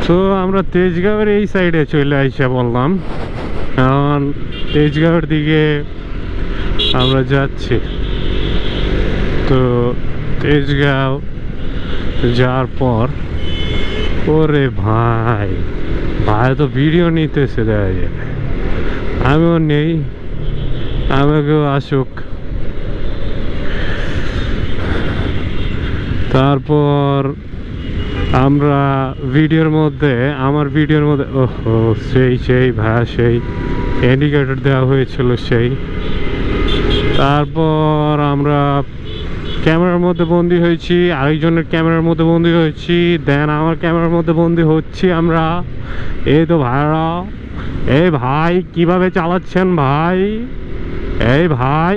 তো আমরা তেজগাঁওয়ের এই সাইডে চলে আইসা বললাম, এখন তেজগাঁওয়ের দিকে আমরা যাচ্ছি। তো তেজগাঁও যাওয়ার পর ওরে ভাই ভাই তো ভিডিও নিতেছে, দেখা যায় আমিও নেই, আমাকেও আসুক। তারপর আমরা আমার ভিডিওর মধ্যে ওহো সেই ভাই সেই ইন্ডিকেটর দেওয়া হয়েছিল সেই। তারপর আমরা ক্যামেরার মধ্যে বন্দি হয়েছি, আরেকজনের ক্যামেরার মধ্যে বন্দি হয়েছি, দেন আমার ক্যামেরার মধ্যে বন্দি হচ্ছি আমরা। এই তো ভাইরা, এই ভাই কিভাবে চালাচ্ছেন ভাই, এই ভাই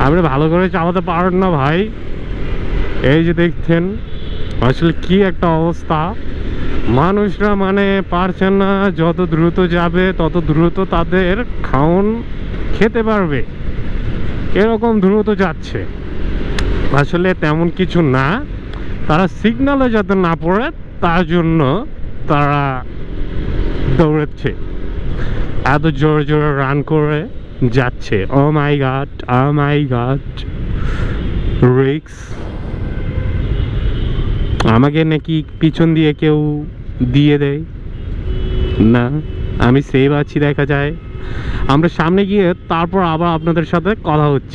আপনি ভালো করে চালাতে পারেন না ভাই। এই যে দেখছেন আসলে কি একটা অবস্থা, মানুষরা মানে পারছেন না, যত দ্রুত যাবে তত দ্রুত তাদের খাওন খেতে পারবে, এরকম দ্রুত যাচ্ছে। আসলে তেমন কিছু না, তারা সিগন্যালে যাতে না পড়ে তার জন্য তারা দৌড়াচ্ছে, এত জোরে জোরে রান করে যাচ্ছে। ও মাই গড রিক্স। আমাকে নাকি পিছন দিয়ে কেউ দিয়ে দেয় না, আমি সেভ আছি দেখা যায়। আমরা সামনে গিয়ে তারপর আবার আপনাদের সাথে কথা হচ্ছে।